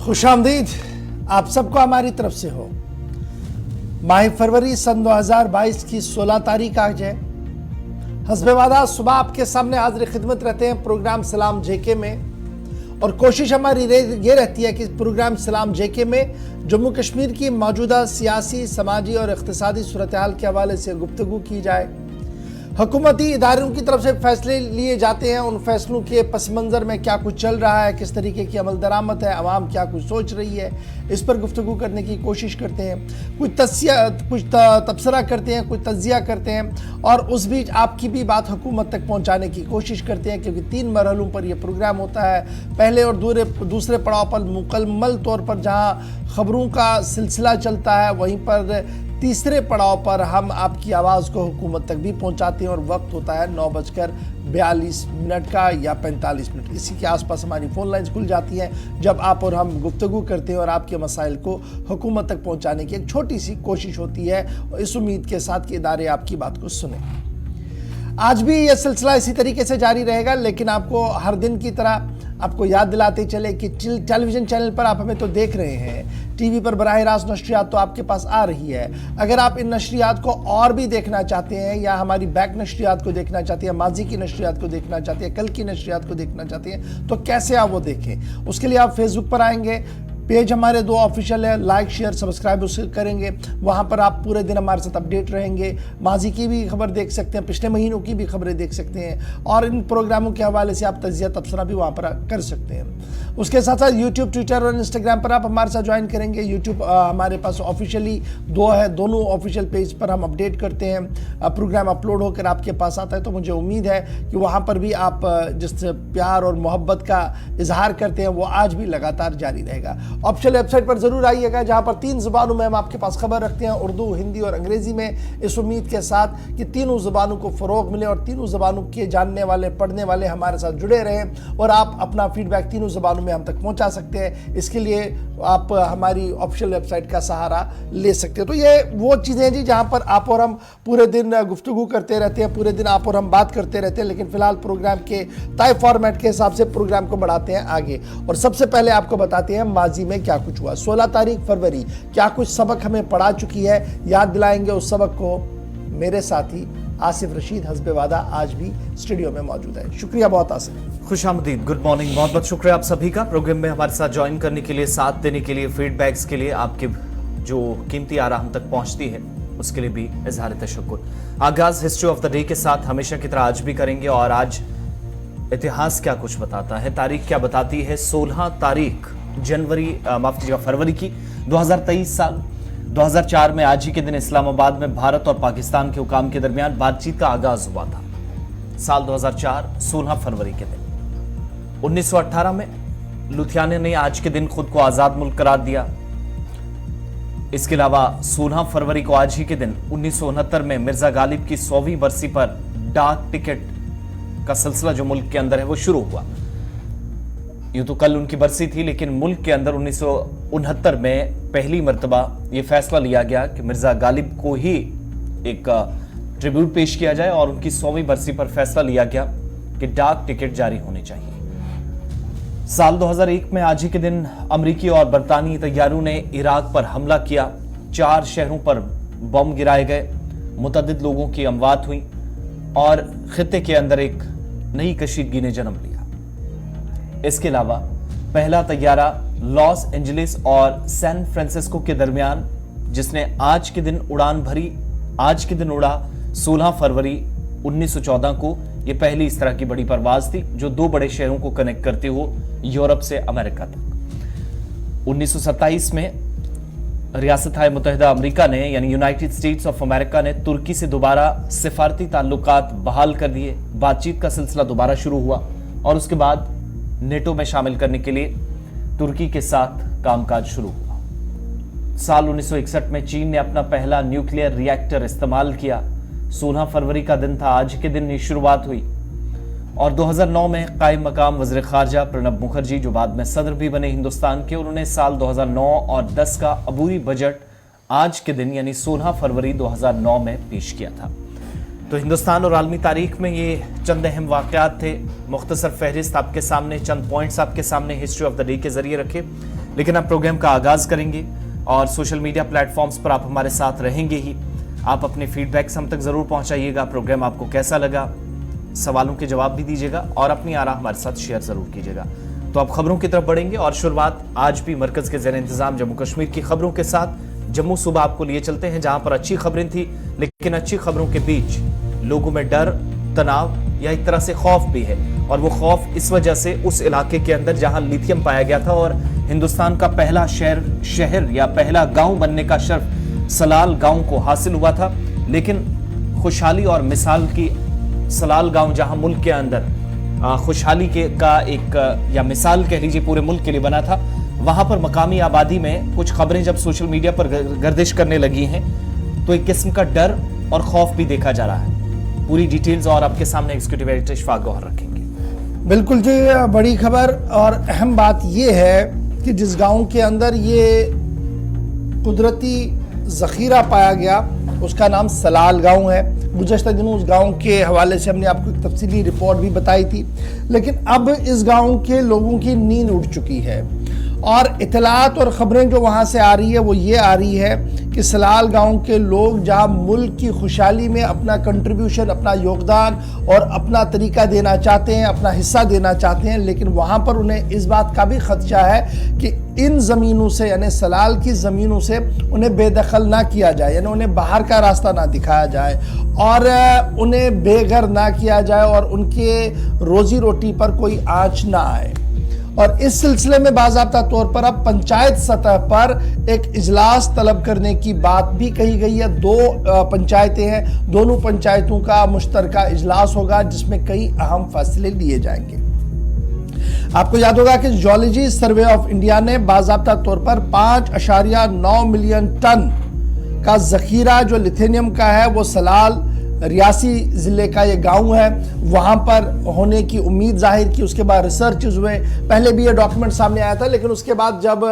खुशामदीद आप सबको हमारी तरफ से हो। माह फरवरी सन 2022 की 16 तारीख आज है। हस्बे वादा सुबह आपके सामने हाजिर खिदमत रहते हैं प्रोग्राम सलाम जेके में, और कोशिश हमारी ये रहती है कि प्रोग्राम सलाम जेके में जम्मू कश्मीर की मौजूदा सियासी, समाजी और इक़्तिसादी सूरत हाल के हवाले से गुफ्तगू की जाए। हुकूमती इदारों की तरफ से फैसले लिए जाते हैं, उन फैसलों के पस मंज़र में क्या कुछ चल रहा है, किस तरीके की अमल दरामद है, अवाम क्या कुछ सोच रही है, इस पर गुफ्तगू करने की कोशिश करते हैं। कुछ तबसरा करते हैं, कुछ तज्जिया करते हैं, और उस बीच आपकी भी बात हुकूमत तक पहुँचाने की कोशिश करते हैं, क्योंकि 3 मरहलों पर यह प्रोग्राम होता है। पहले और दूसरे पड़ाव पर मुकम्मल तौर पर जहाँ ख़बरों का सिलसिला चलता है, वहीं पर तीसरे पड़ाव पर हम आपकी आवाज़ को हुकूमत तक भी पहुंचाते हैं, और वक्त होता है 9:42 का या 45 मिनट। इसी के आसपास हमारी फ़ोन लाइन्स खुल जाती हैं, जब आप और हम गुफ्तगू करते हैं और आपके मसाइल को हुकूमत तक पहुंचाने की एक छोटी सी कोशिश होती है, और इस उम्मीद के साथ कि इदारे आपकी बात को सुने। आज भी यह सिलसिला इसी तरीके से जारी रहेगा, लेकिन आपको हर दिन की तरह आपको याद दिलाते चले कि टेलीविज़न चैनल पर आप हमें तो देख रहे हैं, टीवी पर बराह रास्त नशरियात तो आपके पास आ रही है। अगर आप इन नशरियात को और भी देखना चाहते हैं, या हमारी बैक नशरियात को देखना चाहते हैं, माजी की नशरियात को देखना चाहते हैं, कल की नशरियात को देखना चाहते हैं, तो कैसे आप वो देखें? उसके लिए आप फेसबुक पर आएंगे, पेज हमारे 2 ऑफिशियल है, लाइक शेयर सब्सक्राइब उसे करेंगे, वहाँ पर आप पूरे दिन हमारे साथ अपडेट रहेंगे। माजी की भी खबर देख सकते हैं, पिछले महीनों की भी खबरें देख सकते हैं, और इन प्रोग्रामों के हवाले से आप तज्जिया तबसरा भी वहाँ पर कर सकते हैं। उसके साथ साथ यूट्यूब, ट्विटर और इंस्टाग्राम पर आप हमारे साथ ज्वाइन करेंगे। यूट्यूब हमारे पास ऑफिशियली 2 है, दोनों ऑफिशियल पेज पर हम अपडेट करते हैं, प्रोग्राम अपलोड होकर आपके पास आता है। तो मुझे उम्मीद है कि वहाँ पर भी आप जिस प्यार और मोहब्बत का इजहार करते हैं, वो आज भी लगातार जारी रहेगा। ऑफिशियल वेबसाइट पर जरूर आइएगा, जहां पर 3 ज़ुबानों में हम आपके पास खबर रखते हैं, उर्दू, हिंदी और अंग्रेजी में, इस उम्मीद के साथ कि तीनों ज़ुबानों को फ़रोग मिले और तीनों ज़ुबानों के जानने वाले, पढ़ने वाले हमारे साथ जुड़े रहें, और आप अपना फीडबैक तीनों ज़ुबानों में हम तक पहुंचा सकते हैं। इसके लिए आप हमारी ऑफिशियल वेबसाइट का सहारा ले सकते हैं। तो ये वो चीज़ें हैं जी, जहाँ पर आप और हम पूरे दिन गुफ्तगू करते रहते हैं, पूरे दिन आप और हम बात करते रहते हैं, लेकिन फ़िलहाल प्रोग्राम के तय फॉर्मेट के हिसाब से प्रोग्राम को बढ़ाते हैं आगे। और सबसे पहले आपको बताते हैं माजी में क्या कुछ हुआ। 16 तारीख फरवरी क्या कुछ सबक हमें पढ़ा चुकी है, याद दिलाएंगे उस सबक को। मेरे साथी आसिफ रशीद हस्बे वादा आज भी स्टूडियो में मौजूद है। शुक्रिया बहुत आसिफ। खुशामदीद, गुड मॉर्निंग, बहुत बहुत शुक्रिया आप सभी का प्रोग्राम में हमारे साथ ज्वाइन करने के लिए, साथ देने के लिए, फीडबैक्स के लिए, आपके जो कीमती आरा हम तक पहुंचती है उसके लिए भी इजहार तशक्कुर। आगाज हिस्ट्री ऑफ द डे के साथ हमेशा की तरह आज भी करेंगे, और आज इतिहास क्या कुछ बताता है, तारीख क्या बताती है। 16 तारीख फरवरी की 2023 साल 2004 में आज ही के दिन इस्लामाबाद में भारत और पाकिस्तान के हुकाम के दरमियान बातचीत का आगाज हुआ था। साल 2004 16 फरवरी के दिन 1918 में लुधियाना ने आज के दिन खुद को आजाद मुल्क करार दिया। इसके अलावा 16 फरवरी को आज ही के दिन 1969 में मिर्जा गालिब की 100वीं बरसी पर डाक टिकट का सिलसिला जो मुल्क के अंदर है वो शुरू हुआ। यूं तो कल उनकी बरसी थी, लेकिन मुल्क के अंदर 1969 में पहली मर्तबा ये फैसला लिया गया कि मिर्जा गालिब को ही एक ट्रिब्यूट पेश किया जाए, और उनकी 100वीं बरसी पर फैसला लिया गया कि डाक टिकट जारी होने चाहिए। साल 2001 में आज ही के दिन अमरीकी और बरतानी तैयारों ने इराक पर हमला किया। 4 शहरों पर बम गिराए गए, मुतअद्दिद लोगों की अमवात हुई, और खित्ते के अंदर एक नई कशीदगी ने जन्म लिया। इसके अलावा पहला तैयारा लॉस एंजलिस और सैन फ्रांसिस्को के दरमियान जिसने आज के दिन उड़ान भरी, आज के दिन उड़ा 16 फरवरी 1914 को। यह पहली इस तरह की बड़ी परवाज थी जो 2 बड़े शहरों को कनेक्ट करते हुए यूरोप से अमेरिका तक। 1927 में रियासत मुत्तहिदा अमेरिका ने यानी यूनाइटेड स्टेट्स ऑफ अमेरिका ने तुर्की से दोबारा सिफारती ताल्लुकात बहाल कर दिए। बातचीत का सिलसिला दोबारा शुरू हुआ, और उसके बाद नेटो में शामिल करने के लिए तुर्की के साथ कामकाज शुरू हुआ। साल 1961 में चीन ने अपना पहला न्यूक्लियर रिएक्टर इस्तेमाल किया। 16 फरवरी का दिन था, आज के दिन ये शुरुआत हुई। और 2009 में कायम मकाम वज़ीर ख़ारजा प्रणब मुखर्जी, जो बाद में सदर भी बने हिंदुस्तान के, उन्होंने साल 2009 और 10 का अबूरी बजट आज के दिन यानी 16 फरवरी 2009 में पेश किया था। तो हिंदुस्तान और आलमी तारीख में ये चंद अहम वाक़यात थे। मुख्तसर फहरिस्त आपके सामने, चंद पॉइंट्स आपके सामने हिस्ट्री ऑफ द डे के जरिए रखे। लेकिन अब प्रोग्राम का आगाज़ करेंगे और सोशल मीडिया प्लेटफॉर्म्स पर आप हमारे साथ रहेंगे ही। आप अपने फीडबैक्स हम तक ज़रूर पहुंचाइएगा। प्रोग्राम आपको कैसा लगा, सवालों के जवाब भी दीजिएगा और अपनी आरा हमारे साथ शेयर ज़रूर कीजिएगा। तो अब खबरों की तरफ बढ़ेंगे और शुरुआत आज भी मरकज़ के ज़ेर इंतज़ाम जम्मू कश्मीर की खबरों के साथ जम्मू सुबह आपको लिए चलते हैं, जहां पर अच्छी खबरें थी, लेकिन अच्छी खबरों के बीच लोगों में डर, तनाव या एक तरह से खौफ भी है। और वो खौफ इस वजह से उस इलाके के अंदर जहां लिथियम पाया गया था और हिंदुस्तान का पहला शहर या पहला गांव बनने का शर्फ सलाल गांव को हासिल हुआ था। लेकिन खुशहाली और मिसाल की सलाल गांव जहां मुल्क के अंदर खुशहाली का एक या मिसाल कह लीजिए पूरे मुल्क के लिए बना था, वहां पर मकामी आबादी में कुछ खबरें जब सोशल मीडिया पर गर्दिश करने लगी हैं तो एक किस्म का डर और खौफ भी देखा जा रहा है। पूरी डिटेल्स और आपके सामने एग्जीक्यूटिव एडिटर इशफाक गौहर रखेंगे। बिल्कुल जी, बड़ी खबर और अहम बात यह है कि जिस गांव के अंदर ये कुदरती ज़ख़ीरा पाया गया उसका नाम सलाल गांव है। गुज़श्ता दिनों उस गांव के हवाले से हमने आपको एक तफसीली रिपोर्ट भी बताई थी, लेकिन अब इस गांव के लोगों की नींद उड़ चुकी है और इतलात और ख़बरें जो वहाँ से आ रही है वो ये आ रही है कि सलाल गांव के लोग जहाँ मुल्क की खुशहाली में अपना कंट्रीब्यूशन, अपना योगदान और अपना तरीका देना चाहते हैं, अपना हिस्सा देना चाहते हैं, लेकिन वहाँ पर उन्हें इस बात का भी खदशा है कि इन ज़मीनों से यानी सलाल की ज़मीनों से उन्हें बेदखल ना किया जाए, यानी उन्हें बाहर का रास्ता ना दिखाया जाए और उन्हें बेघर ना किया जाए और उनके रोज़ी रोटी पर कोई आँच ना आए। और इस सिलसिले में बाज़ाब्ता तौर पर अब पंचायत सतह पर एक इजलास तलब करने की बात भी कही गई है। दो पंचायतें हैं, दोनों पंचायतों का मुश्तरका इजलास होगा जिसमें कई अहम फैसले लिए जाएंगे। आपको याद होगा कि जियोलॉजी सर्वे ऑफ इंडिया ने बाज़ाब्ता तौर पर 5.9 मिलियन टन का ज़ख़ीरा जो लिथियम का है वो सलाल रियासी ज़िले का ये गांव है, वहाँ पर होने की उम्मीद जाहिर की। उसके बाद रिसर्चेस हुए, पहले भी ये डॉक्यूमेंट सामने आया था, लेकिन उसके बाद जब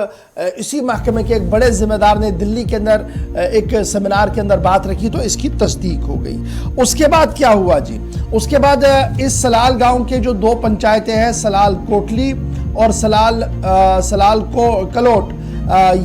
इसी महकमे के एक बड़े ज़िम्मेदार ने दिल्ली के अंदर एक सेमिनार के अंदर बात रखी तो इसकी तस्दीक हो गई। उसके बाद क्या हुआ जी, उसके बाद इस सलाल गाँव के जो दो पंचायतें हैं, सलाल कोटली और सलाल कलोट,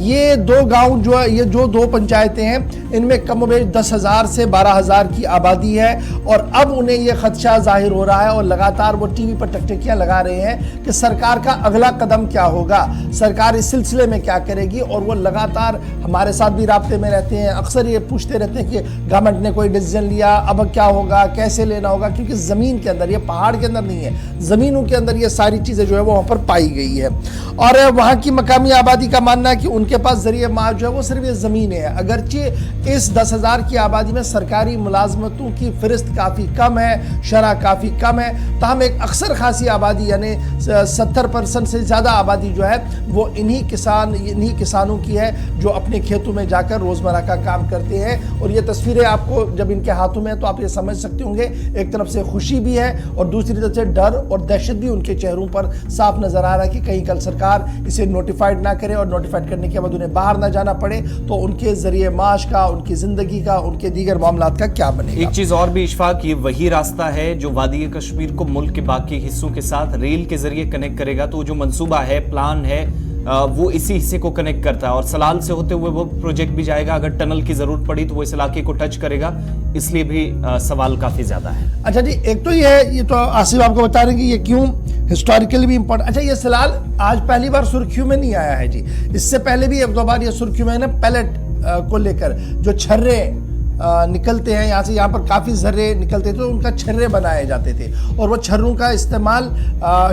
ये दो गांव जो है, ये जो दो पंचायतें हैं, इनमें कमोबेश 10,000 से 12,000 की आबादी है और अब उन्हें यह खदशा जाहिर हो रहा है और लगातार वो टीवी पर टकटकियां लगा रहे हैं कि सरकार का अगला कदम क्या होगा, सरकार इस सिलसिले में क्या करेगी। और वो लगातार हमारे साथ भी राब्ते में रहते हैं, अक्सर ये पूछते रहते हैं कि गवर्नमेंट ने कोई डिसीजन लिया, अब क्या होगा, कैसे लेना होगा, क्योंकि ज़मीन के अंदर, ये पहाड़ के अंदर नहीं है, ज़मीनों के अंदर ये सारी चीज़ें जो है वो वहाँ पर पाई गई है। और वहाँ की मकामी आबादी का मानना कि उनके पास जरिए माल जो है वो सिर्फ ये ज़मीन है। अगरचे इस 10,000 की आबादी में सरकारी मुलाजमतों की फ़हरिस्त काफ़ी कम है, शरह काफ़ी कम है, ताहम एक अक्सर खासी आबादी यानी 70% से ज़्यादा आबादी जो है वो इन्हीं किसानों की है जो अपने खेतों में जाकर रोज़मर्रा का काम करते हैं। और ये तस्वीरें आपको जब इनके हाथों में है तो आप ये समझ सकते होंगे, एक तरफ से खुशी भी है और दूसरी तरफ से डर और दहशत भी उनके चेहरों पर साफ नज़र आ रहा है कि कहीं कल सरकार इसे नोटिफाइड ना करे और नोटिफाइड करने के बाद उन्हें बाहर ना जाना पड़े तो उनके जरिए माश का, उनकी जिंदगी का, उनके दीगर मामलात का क्या बनेगा। एक चीज और भी इशफाक, ये वही रास्ता है जो वादी कश्मीर को मुल्क के बाकी हिस्सों के साथ रेल के जरिए कनेक्ट करेगा। तो जो मंसूबा है, प्लान है, वो इसी हिस्से को कनेक्ट करता है और सलाल से होते हुए वो प्रोजेक्ट भी जाएगा। अगर टनल की जरूरत पड़ी तो वो इस इलाके को टच करेगा, इसलिए भी सवाल काफी ज्यादा है। अच्छा जी, एक तो ये तो आसिफ आपको बता रहे हैं कि ये क्यों हिस्टोरिकली भी इम्पोर्टेंट। अच्छा, ये सलाल आज पहली बार सुर्खियों में नहीं आया है जी, इससे पहले भी एक दो बार ये सुर्खियों में ना पैलेट को लेकर जो छर्रे निकलते हैं यहाँ से, यहाँ पर काफ़ी जर्रे निकलते थे तो उनका छर्रे बनाए जाते थे और वो छर्रों का इस्तेमाल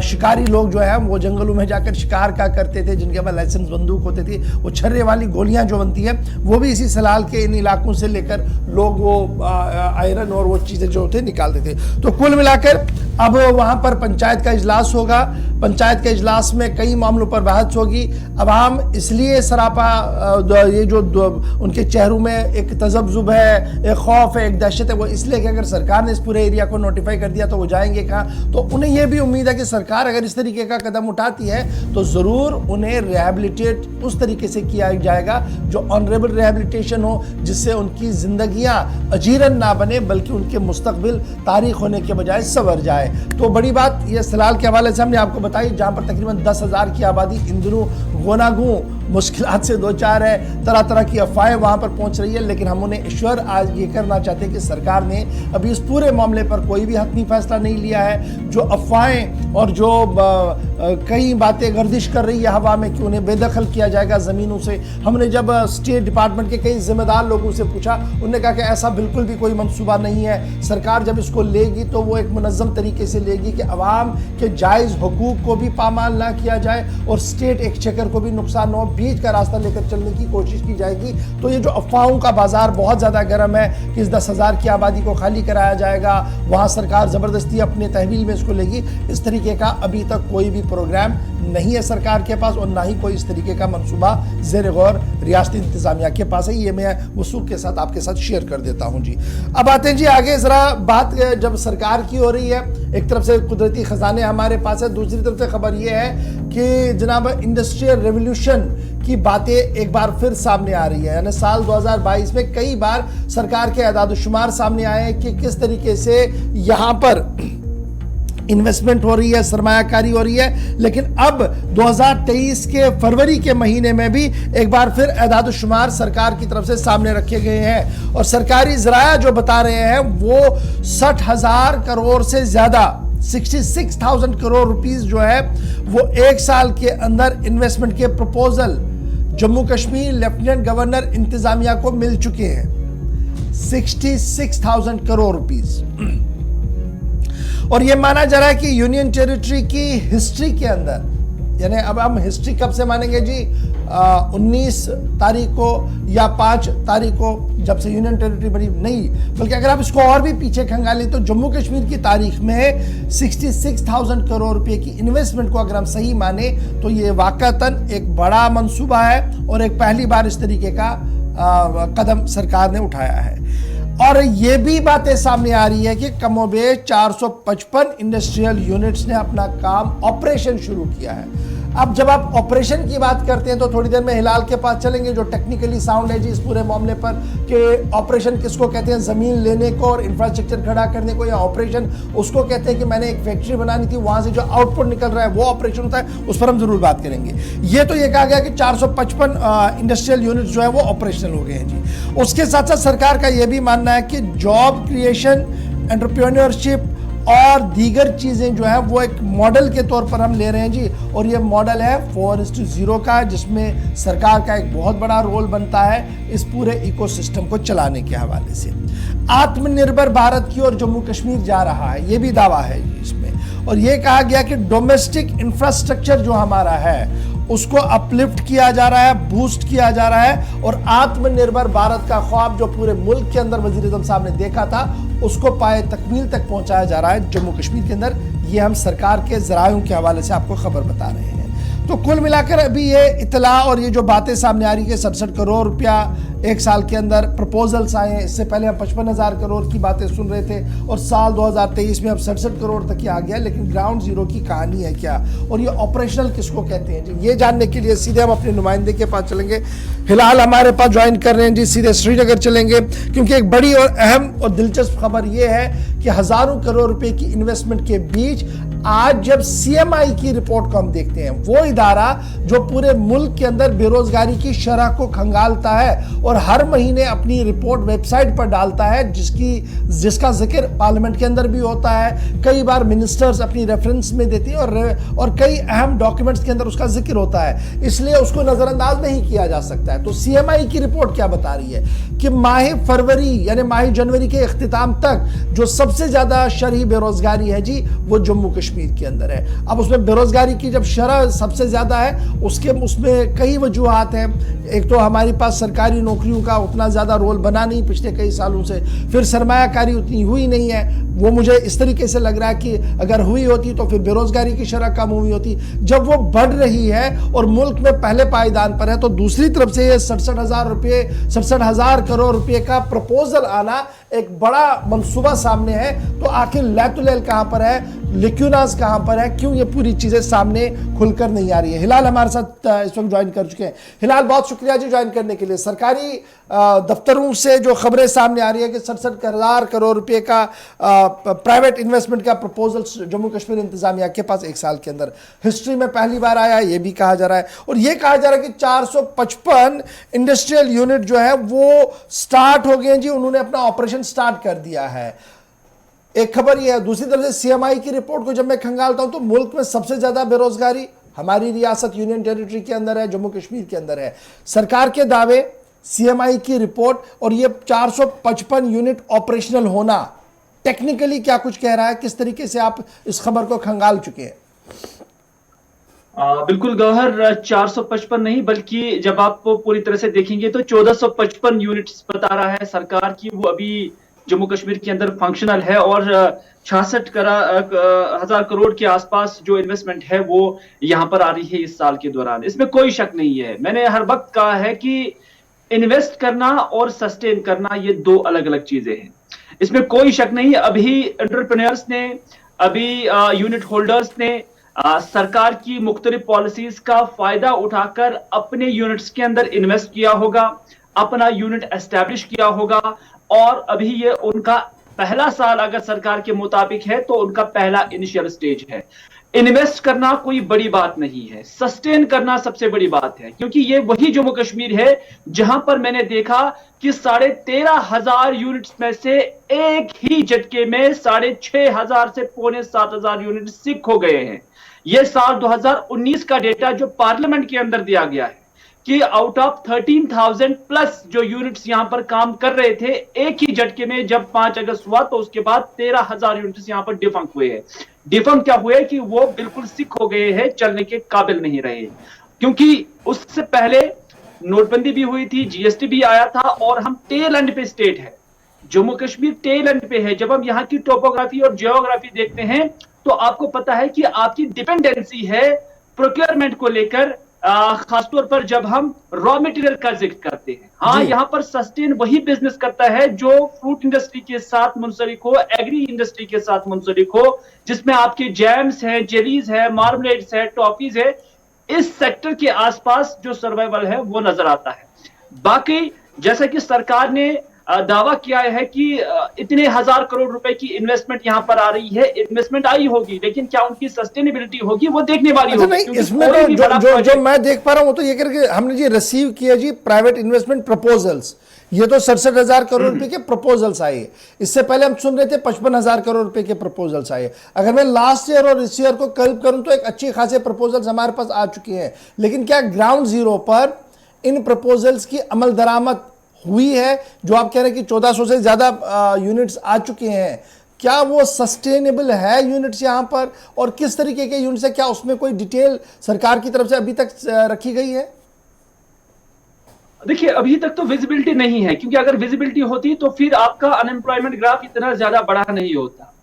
शिकारी लोग जो है वो जंगलों में जाकर शिकार का करते थे, जिनके पास लाइसेंस बंदूक होते थे। वो छर्रे वाली गोलियाँ जो बनती है वो भी इसी सलाल के इन इलाकों से लेकर लोग वो आयरन और वो चीज़ें जो होते निकालते थे। तो कुल मिलाकर अब वहाँ पर पंचायत का इजलास होगा, पंचायत के इजलास में कई मामलों पर बहस होगी। अब हम इसलिए सरापा ये जो उनके चेहरों में एक तजब्जुब है, एक खौफ है, एक दहशत है, वो इसलिए कि अगर सरकार ने इस पूरे एरिया को नोटिफाई कर दिया तो वो जाएंगे कहाँ। तो उन्हें यह भी उम्मीद है कि सरकार अगर इस तरीके का कदम उठाती है तो ज़रूर उन्हें रिहैबिलिटेट उस तरीके से किया जाएगा जो ऑनरेबल रिहैबिलिटेशन हो, जिससे उनकी जिंदगियां अजीरन ना बने बल्कि उनके मुस्तकबिल तारीख होने के बजाय संवर जाए। तो बड़ी बात ये सलाल के हवाले से हमने आपको बताई, जहां पर तकरीबन 10,000 की आबादी इन दिनों गोनागू मुश्किलात से दो चार है, तरह तरह की अफवाहें वहां पर पहुंच रही है, लेकिन हम उन्हें इश्योर आज ये करना चाहते हैं कि सरकार ने अभी इस पूरे मामले पर कोई भी हतमी फैसला नहीं लिया है। जो अफवाहें और जो कई बातें गर्दिश कर रही है हवा में कि उन्हें बेदखल किया जाएगा ज़मीनों से, हमने जब स्टेट डिपार्टमेंट के कई जिम्मेदार लोगों से पूछा, उन्होंने कहा कि ऐसा बिल्कुल भी कोई मंसूबा नहीं है। सरकार जब इसको लेगी तो वो एक मुनज़्ज़म तरीके से लेगी कि अवाम के जायज़ हुकूक को भी पामाल ना किया जाए और स्टेट एक्सचेकर को भी नुकसान न हो, बीच का रास्ता लेकर चलने की कोशिश की जाएगी। तो ये जो अफवाहों का बाजार बहुत ज़्यादा गर्म है कि इस 10,000 की आबादी को खाली कराया जाएगा, वहाँ सरकार ज़बरदस्ती अपने तहवील में इसको लेगी, इस तरीके का अभी तक कोई भी प्रोग्राम नहीं है सरकार के पास और ना ही कोई इस तरीके का मंसूबा ज़ेर गौर रियासती इंतज़ामिया के पास है। ये मैं वसूख के साथ आपके साथ शेयर कर देता हूँ जी। अब आते हैं जी आगे, ज़रा बात जब सरकार की हो रही है, एक तरफ से कुदरती ख़जाने हमारे पास है, दूसरी तरफ से खबर ये है कि जनाब इंडस्ट्रियल रेवोल्यूशन की बातें एक बार फिर सामने आ रही है। यानी साल 2022 में कई बार सरकार के अदाद-ओ-शुमार सामने आए हैं कि किस तरीके से यहाँ पर इन्वेस्टमेंट हो रही है, सरमायाकारी हो रही है, लेकिन अब 2023 के फरवरी के महीने में भी एक बार फिर एदाद-ओ-शुमार सरकार की तरफ से सामने रखे गए हैं और सरकारी ज़राया जो बता रहे हैं वो 60,000 करोड़ से ज़्यादा 66,000 करोड़ रुपीस जो है वो एक साल के अंदर इन्वेस्टमेंट के proposal Jammu Kashmir lieutenant governor इंतजामिया को मिल चुके हैं। 66,000 करोड़ रुपीस। और यह माना जा रहा है कि यूनियन टेरिटरी की हिस्ट्री के अंदर, यानी अब हम हिस्ट्री कब से मानेंगे जी, 19 तारीख को या 5 तारीख को जब से यूनियन टेरिटरी बनी, नहीं, बल्कि अगर आप इसको और भी पीछे खंगालें तो जम्मू कश्मीर की तारीख में 66,000 करोड़ रुपए की इन्वेस्टमेंट को अगर हम सही माने तो ये वाकईतन एक बड़ा मंसूबा है और एक पहली बार इस तरीके का कदम सरकार ने उठाया है। और ये भी बातें सामने आ रही है कि कमोबेश 455 इंडस्ट्रियल यूनिट्स ने अपना काम ऑपरेशन शुरू किया है। अब जब आप ऑपरेशन की बात करते हैं तो थोड़ी देर में हिलाल के पास चलेंगे जो टेक्निकली साउंड है जी इस पूरे मामले पर कि ऑपरेशन किसको कहते हैं, जमीन लेने को और इंफ्रास्ट्रक्चर खड़ा करने को, या ऑपरेशन उसको कहते हैं कि मैंने एक फैक्ट्री बनानी थी वहां से जो आउटपुट निकल रहा है वो ऑपरेशन होता है, उस पर हम जरूर बात करेंगे। ये तो ये कहा गया कि 455 इंडस्ट्रियल यूनिट जो है वो ऑपरेशनल हो गए हैं जी। उसके साथ साथ सरकार का यह भी मानना है कि जॉब क्रिएशन, एंटरप्रेन्योरशिप और दीगर चीजें जो है वो एक मॉडल के तौर पर हम ले रहे हैं जी, और ये मॉडल है 4:0 का, जिसमें सरकार का एक बहुत बड़ा रोल बनता है इस पूरे इकोसिस्टम को चलाने के हवाले से। आत्मनिर्भर भारत की ओर जम्मू कश्मीर जा रहा है, ये भी दावा है इसमें, और ये कहा गया कि डोमेस्टिक इंफ्रास्ट्रक्चर जो हमारा है उसको अपलिफ्ट किया जा रहा है, बूस्ट किया जा रहा है, और आत्मनिर्भर भारत का ख्वाब जो पूरे मुल्क के अंदर वज़ीर-ए-आज़म साहब ने देखा था उसको पाए तकमील तक पहुंचाया जा रहा है जम्मू कश्मीर के अंदर। ये हम सरकार के ज़रायों के हवाले से आपको खबर बता रहे हैं। तो कुल मिलाकर अभी ये इतला और ये जो बातें सामने आ रही है 67 करोड़ रुपया एक साल के अंदर प्रपोजल्स आए, इससे पहले हम 55,000 करोड़ की बातें सुन रहे थे और साल 2023 में अब 67 करोड़ तक ही आ गया। लेकिन ग्राउंड जीरो की कहानी है क्या, और ये ऑपरेशनल किसको कहते हैं जी, ये जानने के लिए सीधे हम अपने नुमाइंदे के पास चलेंगे। फिलहाल हमारे पास ज्वाइन कर रहे हैं जी, सीधे श्रीनगर चलेंगे, क्योंकि एक बड़ी और अहम और दिलचस्प खबर ये है कि हज़ारों करोड़ रुपए की इन्वेस्टमेंट के बीच आज जब CMI की रिपोर्ट को हम देखते हैं, वो इदारा जो पूरे मुल्क के अंदर बेरोजगारी की शरह को खंगालता है और हर महीने अपनी रिपोर्ट वेबसाइट पर डालता है, जिसका जिक्र पार्लियामेंट के अंदर भी होता है, कई बार मिनिस्टर्स अपनी रेफरेंस में देती हैं और कई अहम डॉक्यूमेंट्स के अंदर उसका जिक्र होता है, इसलिए उसको नजरअंदाज नहीं किया जा सकता है। तो CMI की रिपोर्ट क्या बता रही है कि माह फरवरी यानी माह जनवरी के इख्तिताम तक जो सबसे ज्यादा शरही बेरोजगारी है जी वो जम्मू कश्मीर के अंदर है। अब उसमें बेरोजगारी की जब शरह सबसे ज्यादा है उसमें कई वजूहात हैं। एक तो हमारे पास सरकारी नौकरियों का उतना ज्यादा रोल बना नहीं पिछले कई सालों से, फिर सरमायाकारी उतनी हुई नहीं है, वो मुझे इस तरीके से लग रहा है कि अगर हुई होती तो फिर बेरोजगारी की शरह कम हुई होती। जब वो बढ़ रही है और मुल्क में पहले पायदान पर है, तो दूसरी तरफ से ये 67,000 करोड़ रुपए का प्रपोजल आना एक बड़ा मंसूबा सामने है। तो आखिर लैतुलैल कहां पर है, लिक्यूनास कहां पर है, क्यों ये पूरी चीजें सामने खुलकर नहीं आ रही है? हिलाल हमारे साथ इस वक्त ज्वाइन कर चुके हैं। हिलाल, बहुत शुक्रिया जी ज्वाइन करने के लिए। सरकारी दफ्तरों से जो खबरें सामने आ रही है कि 67,000 करोड़ रुपए का प्राइवेट इन्वेस्टमेंट का प्रपोजल जम्मू कश्मीर इंतजामिया के पास 1 साल के अंदर हिस्ट्री में पहली बार आया, ये भी कहा जा रहा है। और ये कहा जा रहा है कि 455 इंडस्ट्रियल यूनिट जो है वो स्टार्ट हो गए जी, उन्होंने अपना ऑपरेशन स्टार्ट कर दिया है। एक खबर यह है। दूसरी तरफ से सीएमआई की रिपोर्ट को जब मैं खंगालता हूं तो मुल्क में सबसे ज्यादा बेरोजगारी हमारी रियासत यूनियन टेरिटरी के अंदर है, जम्मू कश्मीर के अंदर है। सरकार के दावे, सीएमआई की रिपोर्ट और ये 455 यूनिट ऑपरेशनल होना टेक्निकली क्या कुछ कह रहा है? किस तरीके से आप इस खबर को खंगाल चुके हैं? बिल्कुल गौहर, 455 नहीं बल्कि जब आप पूरी तरह से देखेंगे तो 1455 यूनिट्स बता रहा है सरकार की, वो अभी जम्मू कश्मीर के अंदर फंक्शनल है। और 66,000 करोड़ के आसपास जो इन्वेस्टमेंट है वो यहां पर आ रही है इस साल के दौरान। इसमें कोई शक नहीं है, मैंने हर वक्त कहा है कि इन्वेस्ट करना और सस्टेन करना ये दो अलग अलग चीजें हैं, इसमें कोई शक नहीं। अभी एंटरप्रेन्योर्स ने, अभी यूनिट होल्डर्स ने सरकार की मुख्तलिफ पॉलिसीज का फायदा उठाकर अपने यूनिट्स के अंदर इन्वेस्ट किया होगा, अपना यूनिट एस्टैब्लिश किया होगा। और अभी ये उनका पहला साल अगर सरकार के मुताबिक है तो उनका पहला इनिशियल स्टेज है। इन्वेस्ट करना कोई बड़ी बात नहीं है, सस्टेन करना सबसे बड़ी बात है, क्योंकि ये वही जम्मू कश्मीर है जहां पर मैंने देखा कि 13,500 यूनिट्स में से एक ही झटके में 6,500 से 7,500 यूनिट सिक हो गए हैं। यह साल 2019 का डेटा जो पार्लियामेंट के अंदर दिया गया है कि आउट ऑफ 13,000 प्लस जो यूनिट्स यहां पर काम कर रहे थे, एक ही झटके में जब 5 अगस्त हुआ तो उसके बाद 13,000 यूनिट्स यहां पर डिफंक्ट हुए हैं। डिफंक्ट क्या हुए कि वो बिल्कुल सिक हो गए हैं, चलने के काबिल नहीं रहे, क्योंकि उससे पहले नोटबंदी भी हुई थी, जीएसटी भी आया था और हम टेल एंड पे स्टेट है, जम्मू कश्मीर टेल एंड पे है। जब हम यहाँ की टोपोग्राफी और जियोग्राफी देखते हैं तो आपको पता है कि आपकी डिपेंडेंसी है प्रोक्योरमेंट को लेकर, खासतौर पर जब हम रॉ मटेरियल का जिक्र करते हैं। हाँ, यहाँ पर सस्टेन वही बिजनेस करता है जो फ्रूट इंडस्ट्री के साथ मुंसलिक हो, एग्री इंडस्ट्री के साथ मुंसलिक हो, जिसमें आपके जैम्स हैं, जेलीज है, मार्मलेट्स है, टॉफीज है। इस सेक्टर के आसपास जो सर्वाइवल है वो नजर आता है। बाकी जैसा कि सरकार ने दावा किया है कि इतने 1,000 करोड़ रुपए की इन्वेस्टमेंट यहां पर आ रही है, इन्वेस्टमेंट आई होगी, लेकिन क्या उनकी सस्टेनेबिलिटी होगी वो देखने वाली होगी। नहीं, इसमें तो जो मैं देख पा रहा हूं तो ये करके हमने जी रिसीव किया जी प्राइवेट इन्वेस्टमेंट प्रपोजल्स, ये तो 67,000 करोड़ रुपए के प्रपोजल्स आए। इससे पहले हम सुन रहे थे 55,000 करोड़ रुपए के प्रपोजल्स आए। अगर मैं लास्ट ईयर और इस ईयर को करीब करूं तो एक अच्छी खासे प्रपोजल्स हमारे पास आ चुके हैं, लेकिन क्या ग्राउंड जीरो पर इन प्रपोजल्स की अमल दरामद हुई है? जो आप कह रहे हैं कि 1400 से ज्यादा यूनिट्स आ चुके हैं, क्या वो सस्टेनेबल है यूनिट्स यहां पर? और किस तरीके के यूनिट्स है, क्या उसमें कोई डिटेल सरकार की तरफ से अभी तक रखी गई है? देखिए, अभी तक तो विजिबिलिटी नहीं है, क्योंकि अगर विजिबिलिटी होती तो फिर आपका अनएम्प्लॉयमेंट ग्राफ इतना ज्यादा बड़ा नहीं होता,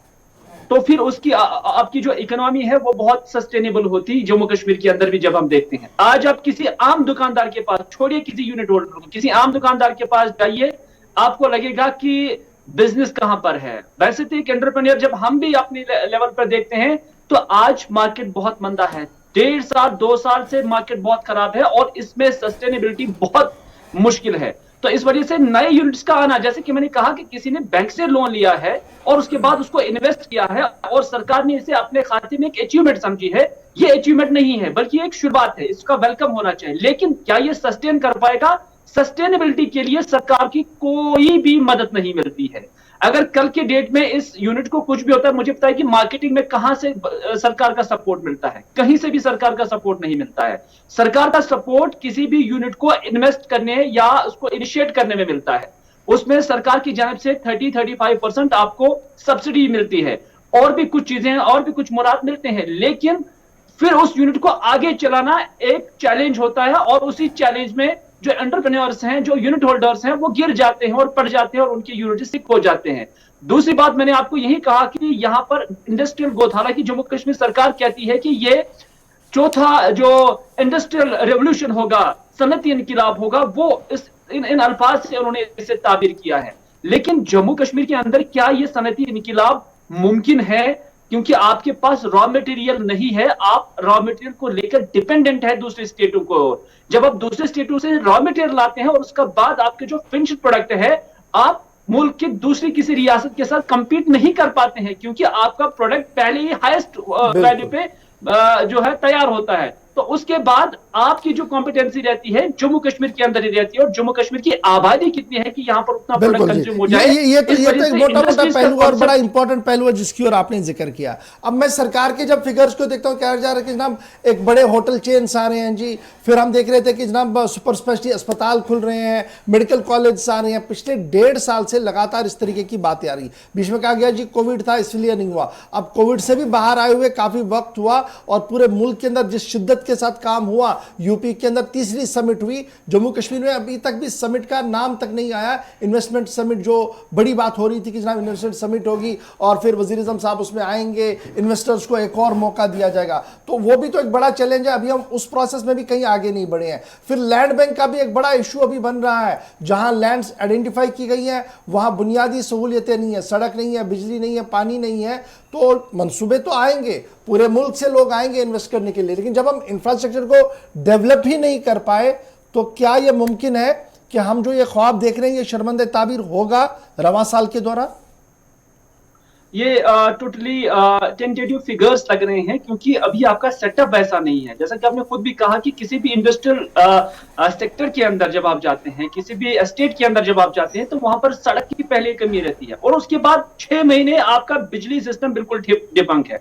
तो फिर उसकी आपकी जो इकोनॉमी है वो बहुत सस्टेनेबल होती। जम्मू कश्मीर के अंदर भी जब हम देखते हैं, आज आप किसी आम दुकानदार के पास, छोड़िए किसी यूनिट होल्डर को, किसी आम दुकानदार के पास जाइए, आपको लगेगा कि बिजनेस कहां पर है। वैसे तो एक एंटरप्रेन्योर जब हम भी अपने लेवल पर देखते हैं तो आज मार्केट बहुत मंदा है, 1.5 साल 2 साल से मार्केट बहुत खराब है और इसमें सस्टेनेबिलिटी बहुत मुश्किल है। तो इस वजह से नए यूनिट्स का आना, जैसे कि मैंने कहा कि किसी ने बैंक से लोन लिया है और उसके बाद उसको इन्वेस्ट किया है और सरकार ने इसे अपने खाते में एक अचीवमेंट समझी है, ये अचीवमेंट नहीं है बल्कि एक शुरुआत है, इसका वेलकम होना चाहिए। लेकिन क्या ये सस्टेन कर पाएगा? सस्टेनेबिलिटी के लिए सरकार की कोई भी मदद नहीं मिलती है। अगर कल के डेट में इस यूनिट को कुछ भी होता है, मुझे पता है कि मार्केटिंग में कहां से सरकार का सपोर्ट मिलता है, कहीं से भी सरकार का सपोर्ट नहीं मिलता है। सरकार का सपोर्ट किसी भी यूनिट को इन्वेस्ट करने या उसको इनिशिएट करने में मिलता है, उसमें सरकार की जानिब से 30-35% आपको सब्सिडी मिलती है, और भी कुछ चीजें, और भी कुछ मुराद मिलते हैं, लेकिन फिर उस यूनिट को आगे चलाना एक चैलेंज होता है और उसी चैलेंज में जो एंटरप्रेन्योर्स हैं, जो यूनिट होल्डर्स हैं, वो गिर जाते हैं और पड़ जाते हैं और उनके यूनिट सिक हो जाते हैं। दूसरी बात मैंने आपको यही कहा कि यहां पर इंडस्ट्रियल ग्रोथ, हालांकि जम्मू कश्मीर सरकार कहती है कि ये चौथा जो इंडस्ट्रियल रेवोल्यूशन होगा, सनती इनकिलाब होगा, वो इन अल्फाज से उन्होंने इसे ताबीर किया है। लेकिन जम्मू कश्मीर के अंदर क्या ये सनती इनकिलाब मुमकिन है? क्योंकि आपके पास रॉ मटेरियल नहीं है, आप रॉ मटेरियल को लेकर डिपेंडेंट है दूसरे स्टेटों को। जब आप दूसरे स्टेटों से रॉ मटेरियल लाते हैं और उसका बाद आपके जो फिनिश्ड प्रोडक्ट है, आप मुल्क की दूसरी किसी रियासत के साथ कंपीट नहीं कर पाते हैं, क्योंकि आपका प्रोडक्ट पहले ही हाईएस्ट वैल्यू पे जो है तैयार होता है। तो उसके बाद आपकी जो कॉम्पिटेंसी रहती है जम्मू कश्मीर के अंदर ही रहती है, और जम्मू कश्मीर की आबादी कितनी है कि यहाँ पर उतना प्रोडक्ट कंज्यूम हो जाए। ये तो एक मोटा मोटा पहलू और बड़ा इंपॉर्टेंट पहलू है जिसकी ओर आपने जिक्र किया। अब मैं सरकार के जब फिगर्स को देखता हूँ, कहा जा रहा है कि जनाब एक बड़े होटल चेन्स आ रहे हैं जी, फिर हम देख रहे थे कि जनाब सुपर स्पेशलिटी अस्पताल खुल रहे हैं, मेडिकल कॉलेज आ रहे हैं। पिछले 1.5 साल से लगातार इस तरीके की बातें आ रही। बीच में कहा गया जी कोविड था इसलिए नहीं हुआ। अब कोविड से भी बाहर आए हुए काफी वक्त हुआ और पूरे मुल्क के अंदर जिस शिद्दत के साथ काम हुआ, यूपी के अंदर तीसरी समिट हुई, जम्मू कश्मीर में अभी तक भी समिट का नाम तक नहीं आया। इन्वेस्टमेंट समिट, जो बड़ी बात हो रही थी कि जनाब इन्वेस्टमेंट समिट होगी और फिर वजीर आज़म साहब उसमें आएंगे, इन्वेस्टर्स को एक और मौका दिया जाएगा, तो वो भी तो एक बड़ा चैलेंज है। अभी हम उस प्रोसेस में भी कहीं आगे नहीं बढ़े हैं। फिर लैंड बैंक का भी एक बड़ा इशू अभी बन रहा है। जहां लैंड्स आइडेंटिफाई की गई हैं वहां बुनियादी सहूलियतें नहीं है, सड़क नहीं है, बिजली नहीं है, पानी नहीं है। तो मंसूबे तो आएंगे, पूरे मुल्क से लोग आएंगे इन्वेस्ट करने के लिए, लेकिन जब हम इंफ्रास्ट्रक्चर को डेवलप ही नहीं कर पाए तो क्या यह मुमकिन है कि हम जो ये ख्वाब देख रहे हैं ये शर्मंदे ताबीर होगा रवां साल के दौरान? ये टोटली टेंटेटिव फिगर्स लग रहे हैं, क्योंकि अभी आपका सेटअप वैसा नहीं है। जैसा कि आपने खुद भी कहा कि किसी भी इंडस्ट्रियल सेक्टर के अंदर जब आप जाते हैं, किसी भी एस्टेट के अंदर जब आप जाते हैं, तो वहां पर सड़क की पहले कमी रहती है और उसके बाद 6 महीने आपका बिजली सिस्टम बिल्कुल डिबंक है।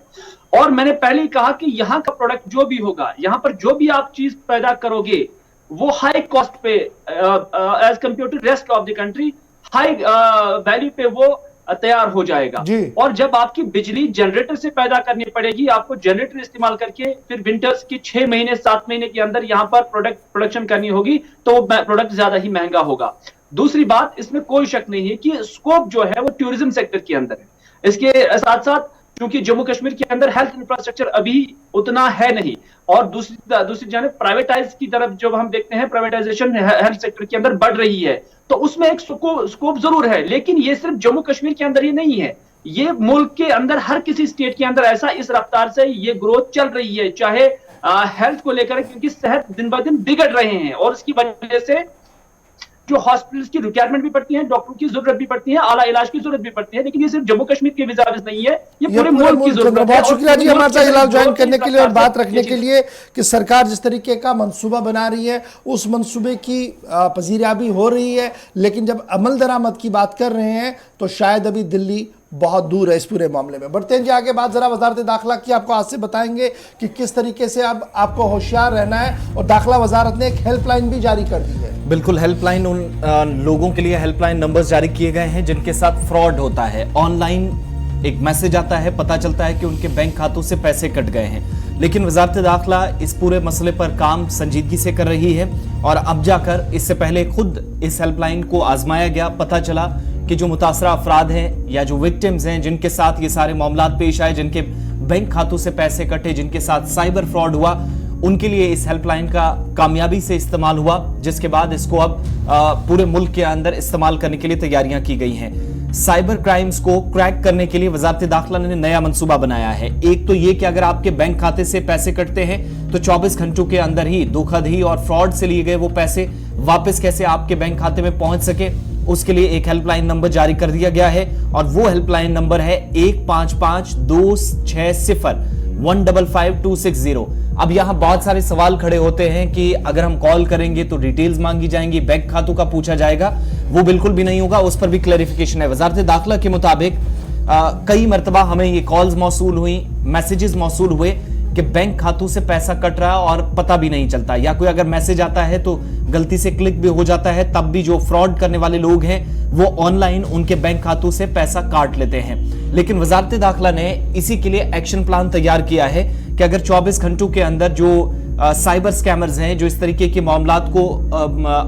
और मैंने पहले ही कहा कि यहाँ का प्रोडक्ट जो भी होगा, यहाँ पर जो भी आप चीज पैदा करोगे, वो हाई कॉस्ट पे as compare to rest of the country, high value पे वो तैयार हो जाएगा। और जब आपकी बिजली जनरेटर से पैदा करनी पड़ेगी, आपको जनरेटर इस्तेमाल करके फिर विंटर्स की 6 महीने 7 महीने के अंदर यहाँ पर प्रोडक्शन करनी होगी, तो वो प्रोडक्ट ज्यादा ही महंगा होगा। दूसरी बात, इसमें कोई शक नहीं है कि स्कोप जो है वो टूरिज्म सेक्टर के अंदर है। इसके साथ साथ क्योंकि जम्मू कश्मीर के अंदर हेल्थ इंफ्रास्ट्रक्चर अभी उतना है नहीं, और दूसरी जानिब प्राइवेटाइज की तरफ जब हम देखते हैं, प्राइवेटाइजेशन हेल्थ सेक्टर के अंदर बढ़ रही है, तो उसमें एक स्कोप जरूर है। लेकिन ये सिर्फ जम्मू कश्मीर के अंदर ही नहीं है, ये मुल्क के अंदर हर किसी स्टेट के अंदर ऐसा इस रफ्तार से ये ग्रोथ चल रही है, चाहे हेल्थ को लेकर, क्योंकि सेहत दिन ब दिन बिगड़ रहे हैं और इसकी वजह से जो हॉस्पिटल्स की रिक्वायरमेंट भी पड़ती है, डॉक्टरों की जरूरत भी पड़ती है, आला इलाज की जरूरत भी पड़ती है। लेकिन ये सिर्फ जम्मू कश्मीर के वजह नहीं है, ये पूरे मुल्क की जरूरत है। बहुत शुक्रिया जी हमारे साथ इलाज ज्वाइन करने के लिए और बात रखने के लिए कि सरकार जिस तरीके का मंसूबा बना रही है उस मंसूबे की पजीराबी हो रही है, लेकिन जब अमल दरामद की बात कर रहे हैं तो शायद अभी दिल्ली बहुत दूर है इस पूरे मामले में। बढ़ते हैं जी आगे, बात जरा वजारत दाखिला की आपको आज से बताएंगे कि किस तरीके से अब आपको होशियार रहना है, और दाखिला वजारत ने एक हेल्पलाइन भी जारी कर दी है। बिल्कुल, हेल्पलाइन उन लोगों के लिए हेल्पलाइन नंबर्स जारी किए गए हैं जिनके साथ फ्रॉड होता है। ऑनलाइन एक मैसेज आता है, पता चलता है कि उनके बैंक खातों से पैसे कट गए हैं, लेकिन वजारत दाखिला इस पूरे मसले पर काम संजीदगी से कर रही है और अब जाकर, इससे पहले खुद इस हेल्पलाइन को आजमाया गया, पता चला कि जो मुतासरा अफराद हैं या जो विक्टिम्स हैं जिनके साथ ये सारे मामलात पेश आए, जिनके बैंक खातों से पैसे कटे, जिनके साथ साइबर फ्रॉड हुआ, उनके लिए इस हेल्पलाइन का कामयाबी से इस्तेमाल हुआ, जिसके बाद इसको अब पूरे मुल्क के अंदर इस्तेमाल करने के लिए तैयारियां की गई हैं। साइबर क्राइम्स को क्रैक करने के लिए वजारत दाखिला ने नया मंसूबा बनाया है। एक तो ये कि अगर आपके बैंक खाते से पैसे कटते हैं तो 24 घंटों के अंदर ही धोखाधड़ी और फ्रॉड से लिए गए वो पैसे वापस कैसे आपके बैंक खाते में पहुंच सके, उसके लिए एक हेल्पलाइन नंबर जारी कर दिया गया है और वो हेल्पलाइन नंबर है 155260155260। अब यहाँ बहुत सारे सवाल खड़े होते हैं कि अगर हम कॉल करेंगे तो डिटेल्स मांगी जाएंगी, बैंक खातों का पूछा जाएगा। वो बिल्कुल भी नहीं होगा, उस पर भी क्लैरिफिकेशन है। वजारत दाखिला के मुताबिक कई मरतबा हमें ये कॉल्स मौसूल हुई, मैसेजेस मौसूल हुए कि बैंक खातों से पैसा कट रहा और पता भी नहीं चलता, या कोई अगर मैसेज आता है तो गलती से क्लिक भी हो जाता है, तब भी जो फ्रॉड करने वाले लोग हैं वो ऑनलाइन उनके बैंक खातों से पैसा काट लेते हैं। लेकिन वजारत दाखिला ने इसी के लिए एक्शन प्लान तैयार किया है कि अगर 24 घंटों के अंदर जो साइबर स्कैमर्स हैं, जो इस तरीके के मामलात को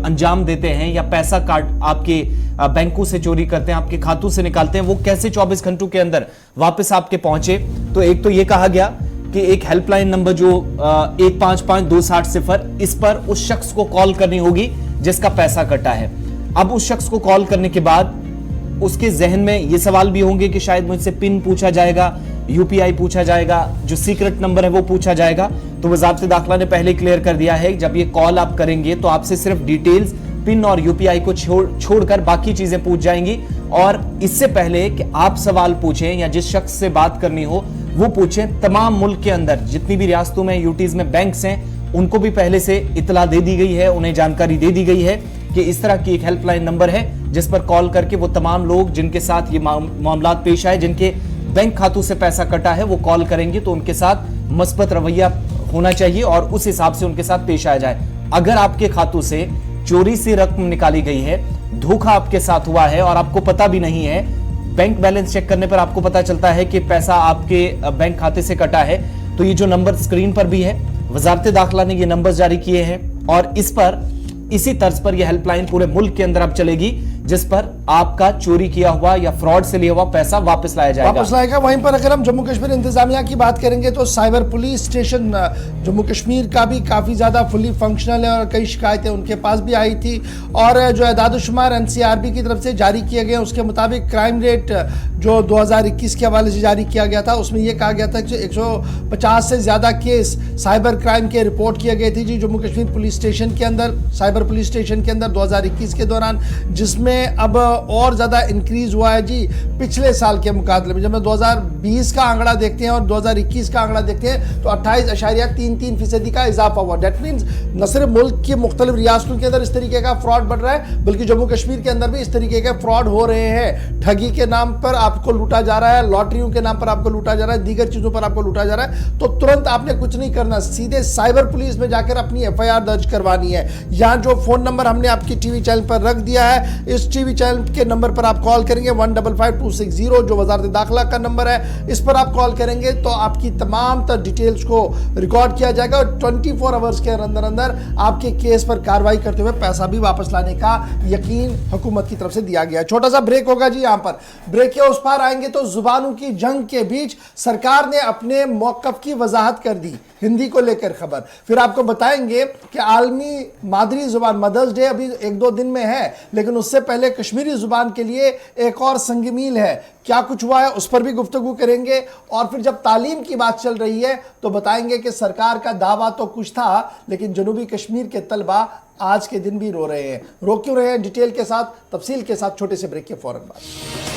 अंजाम देते हैं या पैसा काट आपके बैंकों से चोरी करते हैं, आपके खातों से निकालते हैं, वो कैसे 24 घंटों के अंदर वापस आपके पहुंचे। तो एक तो ये कहा गया कि एक हेल्पलाइन नंबर जो 155-260, इस पर उस शख्स को कॉल करनी होगी जिसका पैसा कटा है। अब उस शख्स को कॉल करने के बाद उसके जहन में ये सवाल भी होंगे कि शायद मुझसे पिन पूछा जाएगा, यूपीआई पूछा जाएगा, जो सीक्रेट नंबर है वो पूछा जाएगा। तो वजारत दाखिला ने पहले क्लियर कर दिया है, जब ये कॉल आप करेंगे तो आपसे सिर्फ डिटेल्स, पिन और यूपीआई को छोड़कर बाकी चीजें पूछ जाएंगी। और इससे पहले कि आप सवाल पूछें या जिस शख्स से बात करनी हो वो पूछें, तमाम मुल्क के अंदर जितनी भी रियासतों में, यूटीज में बैंक्स हैं, उनको भी पहले से इतला दे दी गई है, उन्हें जानकारी दे दी गई है कि इस तरह की एक हेल्पलाइन नंबर है जिस पर कॉल करके वो तमाम लोग जिनके साथ ये मामलात पेश आए, जिनके बैंक खातों से पैसा कटा है, वो कॉल करेंगे तो उनके साथ मस्बत रवैया होना चाहिए और उस हिसाब से उनके साथ पेश आया जाए। अगर आपके खातों से चोरी से रकम निकाली गई है, धोखा आपके साथ हुआ है और आपको पता भी नहीं है, बैंक बैलेंस चेक करने पर आपको पता चलता है कि पैसा आपके बैंक खाते से कटा है, तो ये जो नंबर स्क्रीन पर भी है, वजारत दाखिला ने ये नंबर जारी किए हैं और इस पर, इसी तर्ज पर यह हेल्पलाइन पूरे मुल्क के अंदर अब चलेगी जिस पर आपका चोरी किया हुआ या फ्रॉड से लिया हुआ पैसा वापस लाया जाएगा। वहीं पर अगर हम जम्मू कश्मीर इंतजामिया की बात करेंगे तो cyber police station Jammu Kashmir का भी काफ़ी ज़्यादा फुली फंक्शनल है और कई शिकायतें उनके पास भी आई थी। और जो एदाद-ओ-शुमार एनसीआरबी की तरफ से जारी किए गए उसके मुताबिक क्राइम रेट जो 2021 के हवाले से जारी किया गया था, उसमें यह कहा गया था कि 150 से ज़्यादा केस साइबर क्राइम के रिपोर्ट किए गए थे जी जम्मू कश्मीर पुलिस स्टेशन के अंदर, साइबर पुलिस स्टेशन के अंदर 2021 के दौरान, जिसमें अब और ज्यादा इंक्रीज हुआ है जी पिछले साल के मुकाबले में। जब हम 2020 का आंकड़ा देखते हैं और 2021 का आंकड़ा देखते हैं तो 28.33% का इजाफा हुआ। डेट मीन्स न सिर्फ मुल्क की मुख्तलिफ रियासतों के अंदर इस तरीके का फ्रॉड बढ़ रहा है, बल्कि जम्मू कश्मीर के अंदर भी इस तरीके के फ्रॉड हो रहे हैं। ठगी के नाम पर आपको लूटा जा रहा है, लॉटरियों के नाम पर आपको लूटा जा रहा है, दीगर चीजों पर आपको लूटा जा रहा है। तो तुरंत आपने कुछ नहीं करना, सीधे साइबर पुलिस में जाकर अपनी एफआईआर दर्ज करवानी है। यहाँ जो फोन नंबर हमने आपकी टीवी चैनल पर रख दिया है, इस टीवी चैनल के नंबर पर आप कॉल करेंगे 155260 जो वजारत दाखिला का नंबर है, इस पर आप कॉल करेंगे तो आपकी तमाम तर डिटेल्स को रिकॉर्ड किया जाएगा और 24 आवर्स के अंदर अंदर आपके केस पर कार्रवाई करते हुए पैसा भी वापस लाने का यकीन हुकूमत की तरफ से दिया गया है। छोटा सा ब्रेक होगा जी, यहां पर ब्रेक के उस पार आएंगे तो जुबानों की जंग के बीच सरकार ने अपने मौकफ की वजाहत कर दी हिंदी को लेकर खबर। फिर आपको बताएंगे कि आलमी मादरी जुबान मदर्स डे अभी 1-2 दिन में है, लेकिन उससे पहले कश्मीरी जुबान के लिए एक और संग मील है। क्या कुछ हुआ है उस पर भी गुफ्तगू करेंगे। और फिर जब तालीम की बात चल रही है तो बताएंगे कि सरकार का दावा तो कुछ था, लेकिन जनूबी कश्मीर के तलबा आज के दिन भी रो रहे हैं। रो क्यों रहे हैं, डिटेल के साथ, तफसील के साथ, छोटे से ब्रेक के फौरन बाद।